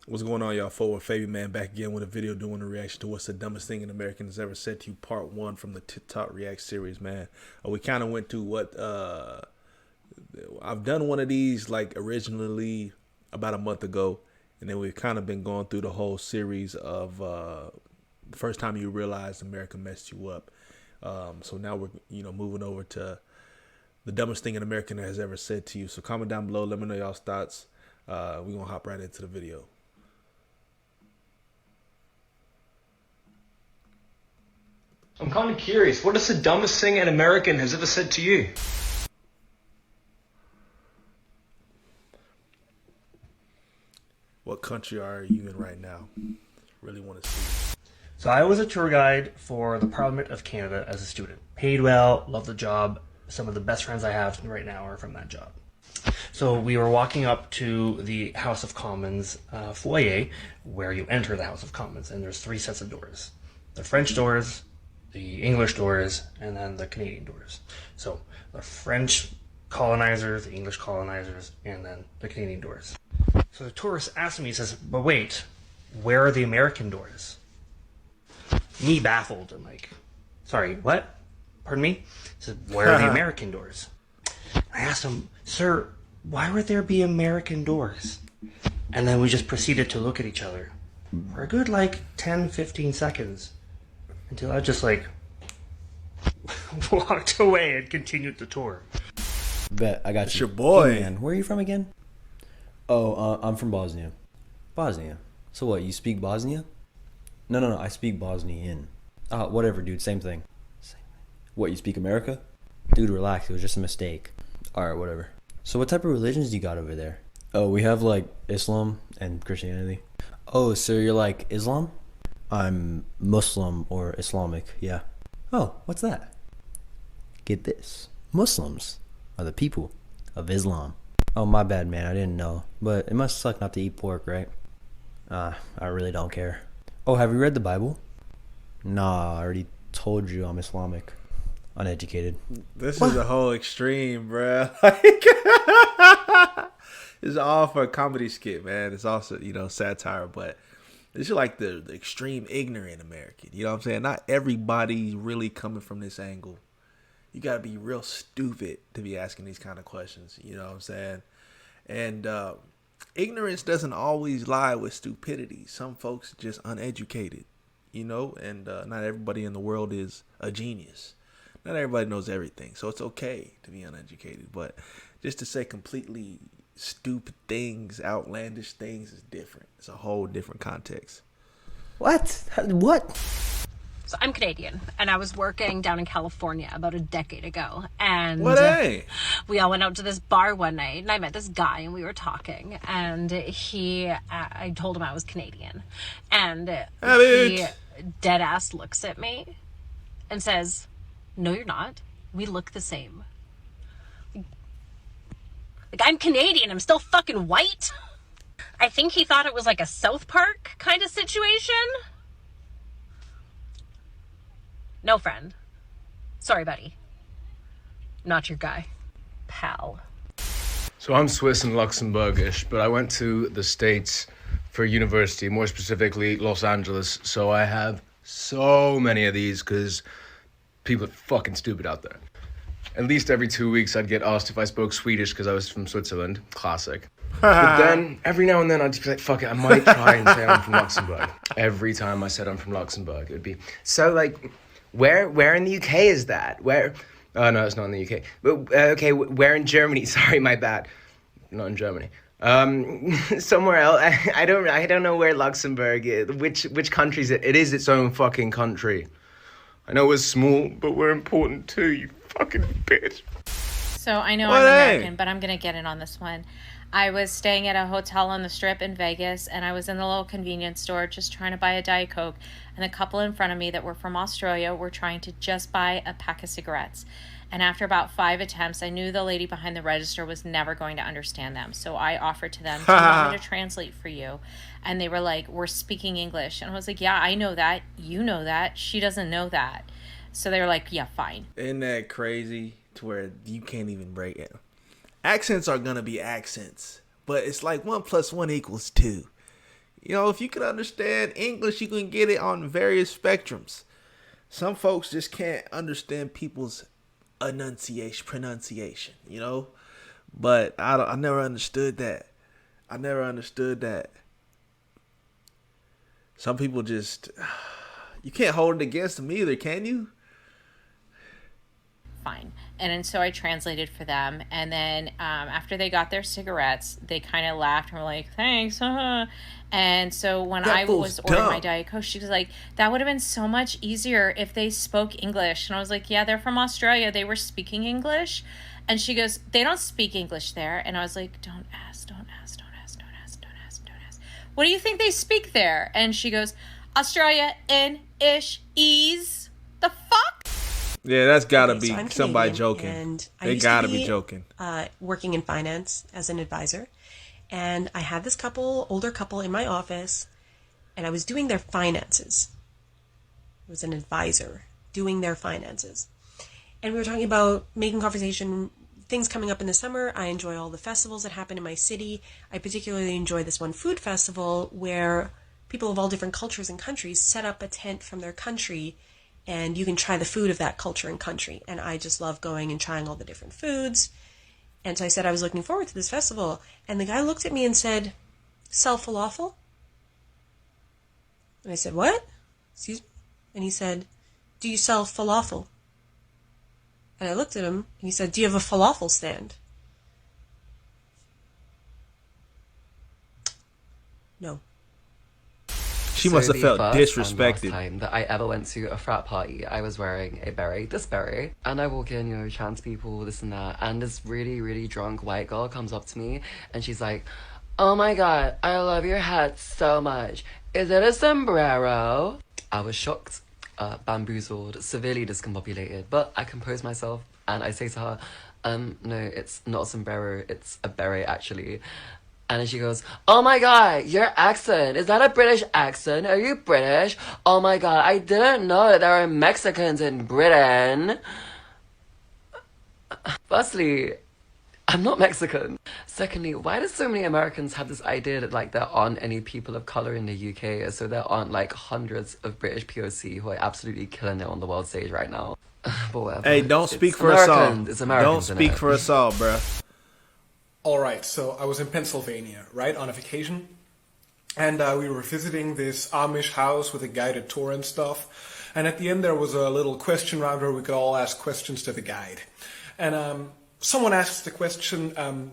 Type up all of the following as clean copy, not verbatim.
What's going on, y'all? Forward Fabian Man back again with a video doing a reaction to what's the dumbest thing an American has ever said to you, part one from the TikTok React series, man. We kind of went to what I've done one of these like originally about a month ago, and then we've kind of been going through the whole series of the first time you realize America messed you up. So now we're moving over to the dumbest thing an American has ever said to you. So comment down below, let me know y'all's thoughts. We're gonna hop right into the video. I'm kind of curious, what is the dumbest thing an American has ever said to you? What country are you in right now? Really want to see. So I was a tour guide for the Parliament of Canada as a student. Paid well, loved the job. Some of the best friends I have right now are from that job. So we were walking up to the House of Commons foyer, where you enter the House of Commons, and there's three sets of doors. The French doors, the English doors, and then the Canadian doors. So the French colonizers, the English colonizers, and then the Canadian doors. So the tourist asked me, he says, but wait, where are the American doors? Me baffled, I'm like, sorry, what? Pardon me? He said, where are the American doors? I asked him, sir, why would there be American doors? And then we just proceeded to look at each other for a good 10, 15 seconds until I just walked away and continued the tour. Bet, I got It's you. your boy. Hey, man, where are you from again? Oh, I'm from Bosnia. Bosnia. So what, you speak Bosnia? No, I speak Bosnian. Whatever, dude, same thing. What, you speak America? Dude, relax, it was just a mistake. Alright, whatever. So what type of religions do you got over there? Oh, we have Islam and Christianity. Oh, so you're like Islam? I'm Muslim or Islamic, yeah. Oh, what's that? Get this. Muslims are the people of Islam. Oh, my bad, man, I didn't know. But it must suck not to eat pork, right? I really don't care. Oh, have you read the Bible? Nah, I already told you I'm Islamic. Uneducated. This is a whole extreme, bruh. It's all for a comedy skit, man. It's also, satire, but this is like the extreme ignorant American. You know what I'm saying? Not everybody's really coming from this angle. You got to be real stupid to be asking these kind of questions. You know what I'm saying? And ignorance doesn't always lie with stupidity. Some folks are just uneducated, and not everybody in the world is a genius. Not everybody knows everything, so it's okay to be uneducated. But just to say completely stupid things, outlandish things is different. It's a whole different context. What? What? So I'm Canadian, and I was working down in California about a decade ago, and we all went out to this bar one night, and I met this guy, and we were talking, and I told him I was Canadian, and he dead-ass looks at me and says, no, you're not. We look the same. I'm Canadian. I'm still fucking white. I think he thought it was like a South Park kind of situation. No, friend. Sorry, buddy. Not your guy. Pal. So I'm Swiss and Luxembourgish, but I went to the States for university, more specifically Los Angeles, so I have so many of these because people are fucking stupid out there. At least every 2 weeks I'd get asked if I spoke Swedish because I was from Switzerland. Classic. But then every now and then I'd just be like, fuck it, I might try and say I'm from Luxembourg. Every time I said I'm from Luxembourg, it would be, so where in the UK is that? Where? Oh no, it's not in the UK. But okay, where in Germany? Sorry, my bad. Not in Germany. Somewhere else. I don't know where Luxembourg is. Which country is it? It is its own fucking country. I know we're small, but we're important too, you fucking bitch. So I know I'm American, but I'm going to get in on this one. I was staying at a hotel on the Strip in Vegas, and I was in the little convenience store just trying to buy a Diet Coke, and the couple in front of me that were from Australia were trying to just buy a pack of cigarettes. And after about 5 attempts, I knew the lady behind the register was never going to understand them. So I offered to them, do you want me to translate for you? And they were like, we're speaking English. And I was like, yeah, I know that. You know that. She doesn't know that. So they were like, yeah, fine. Isn't that crazy to where you can't even break it? Accents are going to be accents. But it's like 1 + 1 = 2. You know, if you can understand English, you can get it on various spectrums. Some folks just can't understand people's pronunciation, you know? But I never understood that. I never understood that. Some people just, you can't hold it against them either, can you? Fine. And so I translated for them. And then after they got their cigarettes, they kind of laughed and were like, thanks. And so when I was ordering my Diet Coke, she was like, that would have been so much easier if they spoke English. And I was like, yeah, they're from Australia. They were speaking English. And she goes, they don't speak English there. And I was like, don't ask, don't ask, don't ask, don't ask, don't ask, don't ask. What do you think they speak there? And she goes, Australia, ish, ease. The fuck? Yeah, that's gotta be somebody joking. And they gotta be joking. Working in finance as an advisor. And I had this older couple in my office, and I was doing their finances. I was an advisor doing their finances. And we were talking about making conversation, things coming up in the summer. I enjoy all the festivals that happen in my city. I particularly enjoy this one food festival where people of all different cultures and countries set up a tent from their country, and you can try the food of that culture and country. And I just love going and trying all the different foods. And so I said I was looking forward to this festival. And the guy looked at me and said, sell falafel? And I said, what? Excuse me? And he said, do you sell falafel? And I looked at him, and he said, do you have a falafel stand? No. She must have felt disrespected. Last time that I ever went to a frat party, I was wearing a beret, this beret, and I walk in, trans people, this and that, and this really, really drunk white girl comes up to me, and she's like, oh my god, I love your hat so much. Is it a sombrero? I was shocked, bamboozled, severely discombobulated, but I compose myself, and I say to her, no, it's not a sombrero, it's a beret, actually. And then she goes, oh my god, your accent, is that a British accent? Are you British? Oh my god, I didn't know that there are Mexicans in Britain. Firstly, I'm not Mexican. Secondly, why do so many Americans have this idea that there aren't any people of color in the UK, so there aren't hundreds of British POC who are absolutely killing it on the world stage right now? But whatever. Hey, don't speak for us all. It's Americans. Don't speak for us all, bruh. All right, so I was in Pennsylvania, right, on a vacation, and we were visiting this Amish house with a guided tour and stuff, and at the end there was a little question round where we could all ask questions to the guide. And someone asks the question,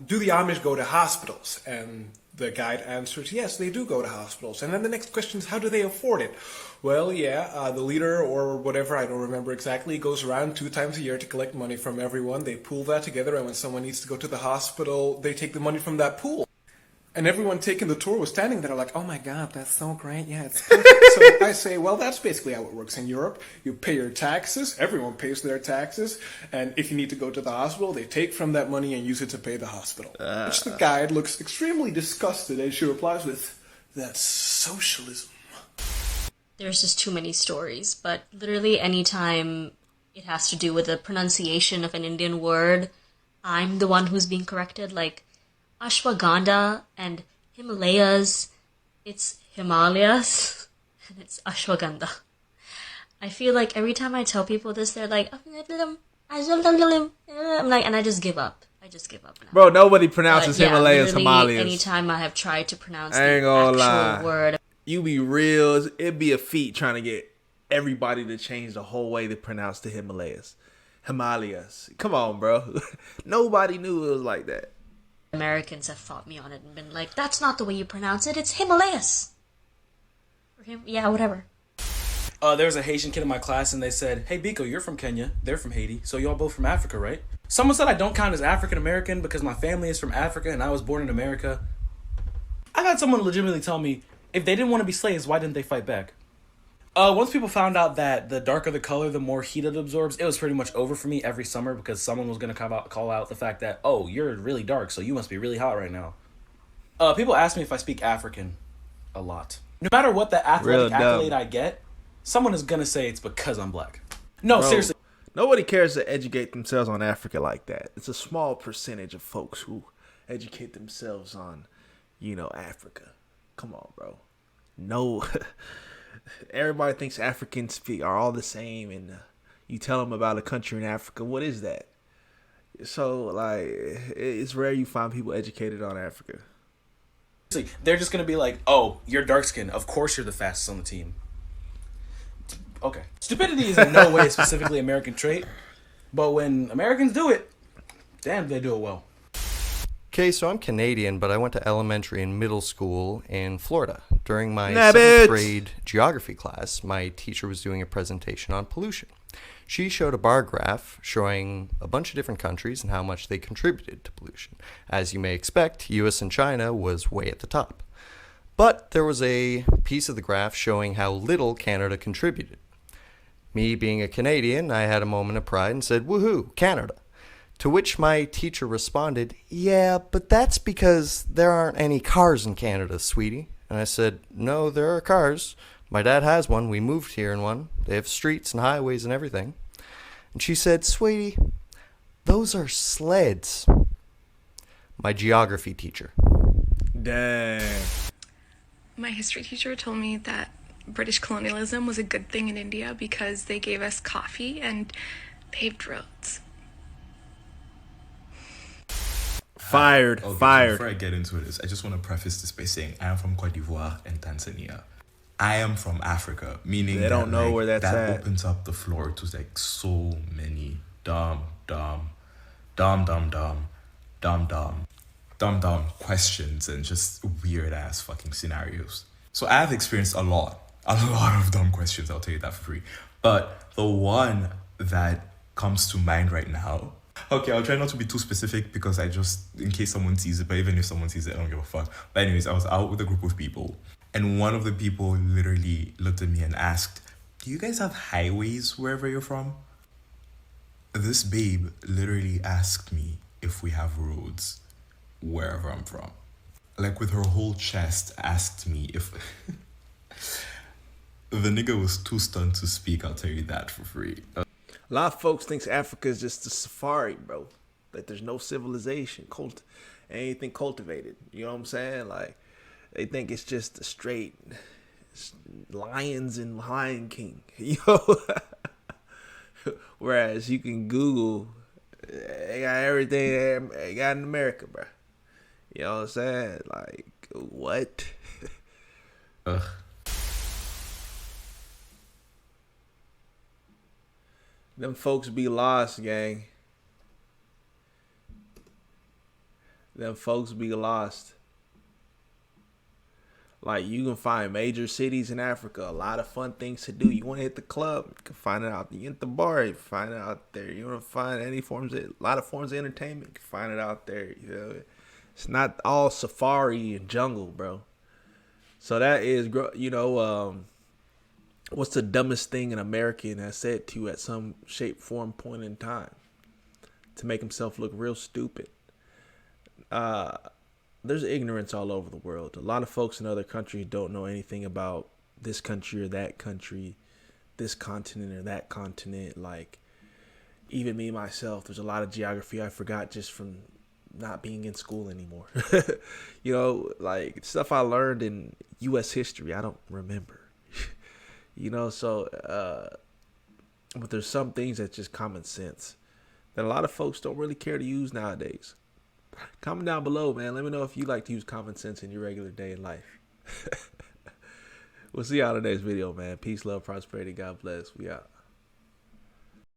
do the Amish go to hospitals? And the guide answers, yes, they do go to hospitals. And then the next question is, how do they afford it? Well, yeah, the leader or whatever, I don't remember exactly, goes around 2 times a year to collect money from everyone. They pool that together, and when someone needs to go to the hospital, they take the money from that pool. And everyone taking the tour was standing there like, oh my god, that's so great, yeah, it's perfect. So I say, well, that's basically how it works in Europe. You pay your taxes, everyone pays their taxes, and if you need to go to the hospital, they take from that money and use it to pay the hospital. Which the guide looks extremely disgusted, and she replies with, that's socialism. There's just too many stories, but literally anytime it has to do with the pronunciation of an Indian word, I'm the one who's being corrected, ashwagandha and Himalayas, it's Himalayas, and it's ashwagandha. I feel like every time I tell people this, they're like, I'm like, and I just give up. I just give up now. Bro, nobody pronounces Himalayas Himalayas. Anytime I have tried to pronounce the actual word. You be real, it'd be a feat trying to get everybody to change the whole way they pronounce the Himalayas. Himalayas. Come on, bro. Nobody knew it was like that. Americans have fought me on it and been like, that's not the way you pronounce it, it's Himalayas. Or yeah, whatever. There was a Haitian kid in my class and they said, hey Biko, you're from Kenya, they're from Haiti, so y'all both from Africa, right? Someone said I don't count as African American because my family is from Africa and I was born in America. I had someone legitimately tell me, if they didn't want to be slaves, why didn't they fight back? Once people found out that the darker the color, the more heat it absorbs, it was pretty much over for me every summer because someone was going to call out the fact that, oh, you're really dark, so you must be really hot right now. People ask me if I speak African a lot. No matter what the athletic accolade I get, someone is going to say it's because I'm black. No, bro, seriously. Nobody cares to educate themselves on Africa like that. It's a small percentage of folks who educate themselves on, Africa. Come on, bro. no, everybody thinks Africans are all the same, and you tell them about a country in Africa, what is that? So like, it's rare you find people educated on Africa. They're just gonna be like, "Oh, you're dark skinned. Of course, you're the fastest on the team." Okay, stupidity is in no way a specifically American trait, but when Americans do it, damn, they do it well. Okay, so I'm Canadian, but I went to elementary and middle school in Florida. During my 7th grade geography class, my teacher was doing a presentation on pollution. She showed a bar graph showing a bunch of different countries and how much they contributed to pollution. As you may expect, US and China was way at the top. But there was a piece of the graph showing how little Canada contributed. Me being a Canadian, I had a moment of pride and said, "Woohoo, Canada." To which my teacher responded, "Yeah, but that's because there aren't any cars in Canada, sweetie." And I said, "No, there are cars. My dad has one. We moved here in one. They have streets and highways and everything." And she said, "Sweetie, those are sleds." My geography teacher. Dang. My history teacher told me that British colonialism was a good thing in India because they gave us coffee and paved roads. Fired. Okay, Fired. So before I get into this, I just want to preface this by saying I am from Cote d'Ivoire and Tanzania. I am from Africa, meaning they don't know where that's that at. opens up the floor to like so many dumb questions and just weird ass fucking scenarios. So I have experienced a lot of dumb questions, I'll tell you that for free. But the one that comes to mind right now, okay, I'll try not to be too specific because I just, in case someone sees it, but even if someone sees it, I don't give a fuck. But anyways, I was out with a group of people, and one of the people literally looked at me and asked, "Do you guys have highways wherever you're from?" This babe literally asked me if we have roads wherever I'm from. Like with her whole chest asked me if... The nigga was too stunned to speak, I'll tell you that for free. A lot of folks thinks Africa is just a safari, bro. That there's no civilization, anything cultivated. You know what I'm saying? Like, they think it's just a straight lions and Lion King. You know? Whereas you can Google, they got everything they got in America, bro. You know what I'm saying? Like, what? Ugh. Them folks be lost, gang. Them folks be lost. Like, you can find major cities in Africa, a lot of fun things to do. You want to hit the club, you can find it out. You hit the bar, you can find it out there. You want to find a lot of forms of entertainment, you can find it out there. You know, it's not all safari and jungle, bro. So that is, you know, what's the dumbest thing an American has said to you at some shape, form, point in time to make himself look real stupid? There's ignorance all over the world. A lot of folks in other countries don't know anything about this country or that country, this continent or that continent. Like, even me, myself, there's a lot of geography I forgot just from not being in school anymore. You know, like, stuff I learned in U.S. history, I don't remember. You know, so, but there's some things that's just common sense that a lot of folks don't really care to use nowadays. Comment down below, man. Let me know if you like to use common sense in your regular day in life. We'll see y'all in the next video, man. Peace, love, prosperity. God bless. We out.